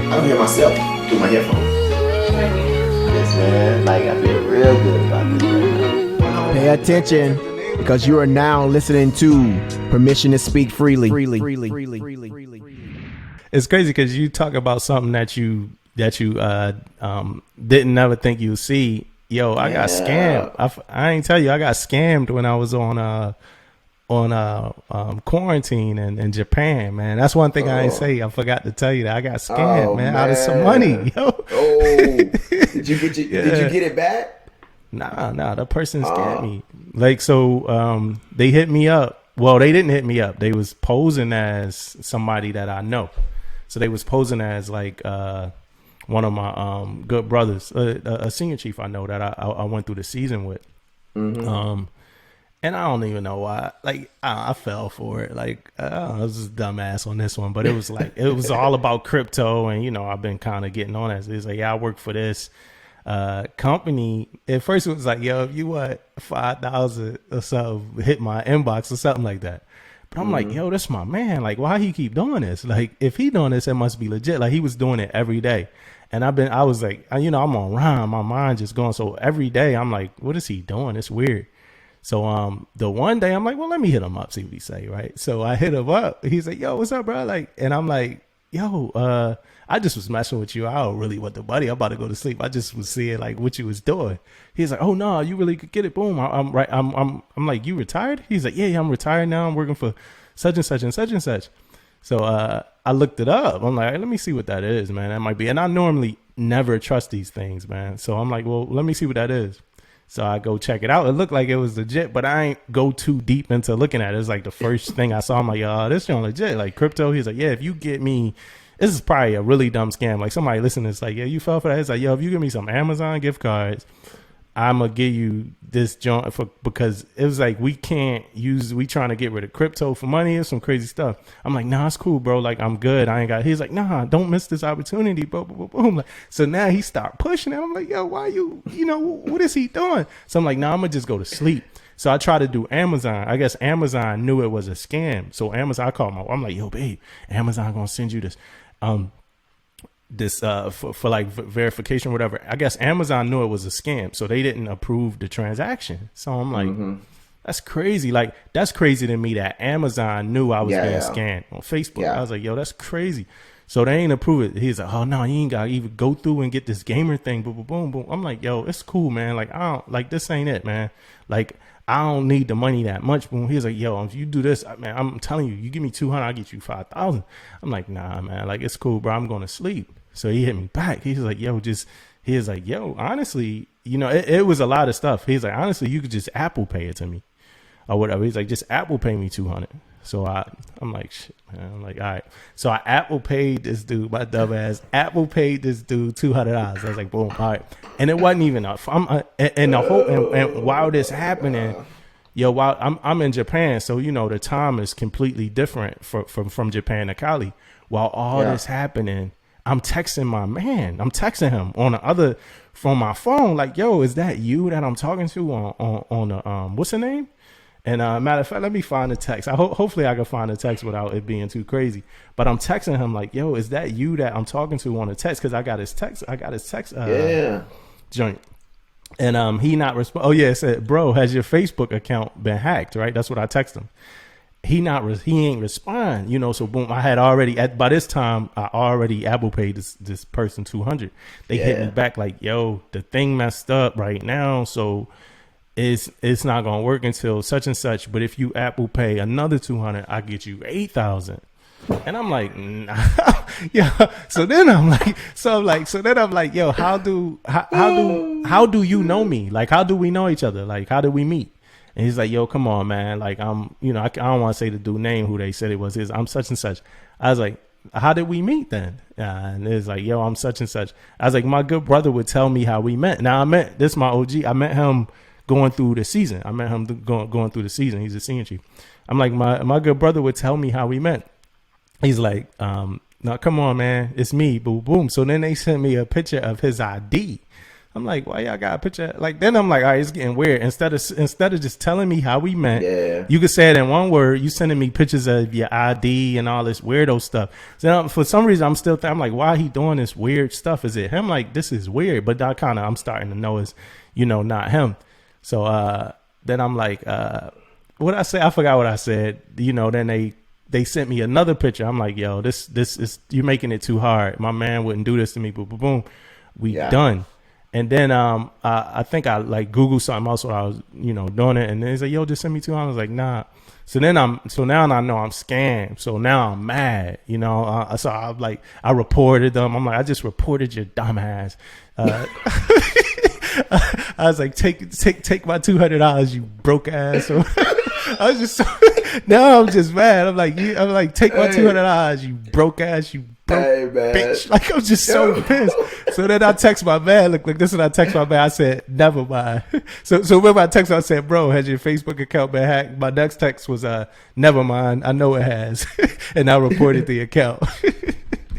I don't hear myself through my headphones. Yes, man. Like, I feel real good about this right now. Pay attention, because you are now listening to Permission to Speak Freely. It's crazy because you talk about something that you didn't never think you'd see. Yo, I got scammed. I ain't tell you, I got scammed when I was on quarantine in Japan, man. That's one thing I ain't say. I forgot to tell you that I got scammed, man, out of some money. Yo. Did you get it back? Nah, the person scammed me. Like, so they hit me up. Well, they didn't hit me up. They was posing as somebody that I know. So they was posing as like one of my good brothers, a senior chief I know that I went through the season with. Mm-hmm. And I don't even know why. Like, I fell for it. Like, I was just dumbass on this one. But it was like, it was all about crypto. And, you know, I've been kind of getting on it. It's like, yeah, I work for this company. At first, it was like, yo, if you want 5,000 or something, hit my inbox or something like that. But I'm like, yo, this my man. Like, why he keep doing this? Like, if he doing this, it must be legit. Like, he was doing it every day. And I was like, you know, I'm on rhyme. My mind just going. So every day I'm like, what is he doing? It's weird. So the one day I'm like, well, let me hit him up, see what he say, right? So I hit him up. He's like, yo, what's up, bro? Like, and I'm like, yo, I just was messing with you. I don't really want the money. I'm about to go to sleep. I just was seeing like what you was doing. He's like, oh no, you really could get it. Boom. I'm right. I'm like, you retired? He's like, yeah, I'm retired now. I'm working for such and such and such and such. So I looked it up. I'm like, let me see what that is, man. That might be. And I normally never trust these things, man. So I'm like, well, let me see what that is. So I go check it out. It looked like it was legit, but I ain't go too deep into looking at it. It's like the first thing I saw. I'm like, this joint legit. Like crypto. He's like, yeah, if you get me, this is probably a really dumb scam. Like somebody listening, it's like, yeah, you fell for that. It's like, yo, if you give me some Amazon gift cards, I'm gonna give you this joint because it was like we trying to get rid of crypto for money or some crazy stuff. I'm like, nah, it's cool, bro. Like I'm good. I ain't got. He's like, nah, don't miss this opportunity, bro. Boom, boom, boom. Like, so now he start pushing it. I'm like, yo, why you know, what is he doing? So I'm like, nah, I'm gonna just go to sleep. So I try to do Amazon. I guess Amazon knew it was a scam. So Amazon, I called I'm like, yo, babe, Amazon gonna send you this. For like verification or whatever. I guess Amazon knew it was a scam, so they didn't approve the transaction. So I'm like, that's crazy. Like, that's crazy to me that Amazon knew I was being scammed on Facebook. I was like, yo, that's crazy. So they ain't approve it. He's like, oh no, you ain't gotta even go through and get this gamer thing. Boom, boom, boom, boom. I'm like, yo, it's cool, man. Like, I don't like this ain't it, man. Like, I don't need the money that much. Boom. He's like, yo, if you do this, man, I'm telling you, you give me 200, I'll get you 5,000. I'm like, nah, man. Like, it's cool, bro. I'm going to sleep. So he hit me back. He's like, yo, honestly, you know, it was a lot of stuff. He's like, honestly, you could just Apple Pay it to me or whatever. He's like, just Apple Pay me 200. So I'm like, shit, man. I'm like, all right. So I Apple paid this dude, my dumb ass, Apple paid this dude $200. I was like, boom, all right. And it wasn't even enough. And while this happening, while I'm in Japan, so, you know, the time is completely different from Japan to Cali. While all this happening, I'm texting my man. I'm texting him from my phone. Like, yo, is that you that I'm talking to on the what's the name? And matter of fact, let me find the text. Hopefully I can find the text without it being too crazy. But I'm texting him like, yo, is that you that I'm talking to on the text? Because I got his text. Joint. And he not respond. Oh yeah, it said, bro, has your Facebook account been hacked? Right. That's what I text him. He ain't respond, you know. So boom, I had already by this time I already Apple paid this person 200. They hit me back like, yo, the thing messed up right now, so it's not gonna work until such and such. But if you Apple Pay another 200, I get you 8,000. And I'm like, nah. Yeah. So then I'm like, yo, how do you know me? Like, how do we know each other? Like, how do we meet? And he's like, yo, come on, man. Like, I don't want to say the dude name who they said it was his. I'm such and such. I was like, how did we meet then? And it's like, yo, I'm such and such. I was like, my good brother would tell me how we met. Now this is my OG. I met him going through the season. Going through the season. He's a senior chief. I'm like, my good brother would tell me how we met. He's like, no, come on, man. It's me. Boom, boom. So then they sent me a picture of his ID. I'm like, why y'all got a picture? Like, then I'm like, all right, it's getting weird. Instead of just telling me how we met, Yeah. you could say it in one word. You sending me pictures of your ID and all this weirdo stuff. So for some reason, I'm like, why he doing this weird stuff? Is it him? Like, this is weird. But I'm starting to know is, not him. So then I'm like, what I say? I forgot what I said. Then they sent me another picture. I'm like, yo, this is, you're making it too hard. My man wouldn't do this to me. Boom, boom, boom. We done. And then I think I like Googled something else while I was, doing it. And then he's like, yo, just send me $200. I was like, nah. So now I know I'm scammed. So now I'm mad, so I reported them. I'm like, I just reported your dumb ass. I was like, take my $200, you broke ass. So I was just now I'm just mad. I'm like, take my $200, you broke ass, you broke bitch. Like, I'm just so pissed. So then I text my man. Look, this is what I text my man. I said, never mind. So remember I texted, I said, bro, has your Facebook account been hacked? My next text was, never mind. I know it has. And I reported the account.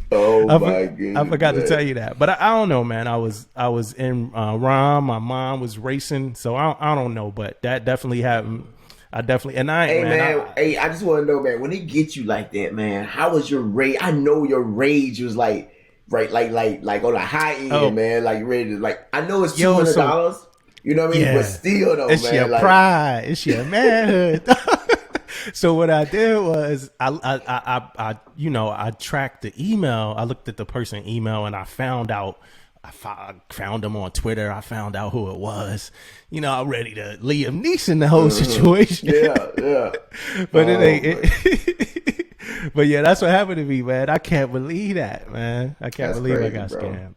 Oh my goodness! I forgot to tell you that, but I don't know, man. I was in Rom. My mom was racing, so I don't know, but that definitely happened. I just want to know, man. When it gets you like that, man, how was your rage? I know your rage was like on the high end, man. Like ready to, like, I know it's $200. You know what I mean? Yeah. But still, though, it's man, your pride. It's your manhood. So what I did was I tracked the email. I looked at the person's email and I found out. I found them on Twitter. I found out who it was. I'm ready to Liam Neeson the whole situation. Yeah. But it ain't. But yeah, that's what happened to me, man. I can't believe that, man. I can't believe I got scammed.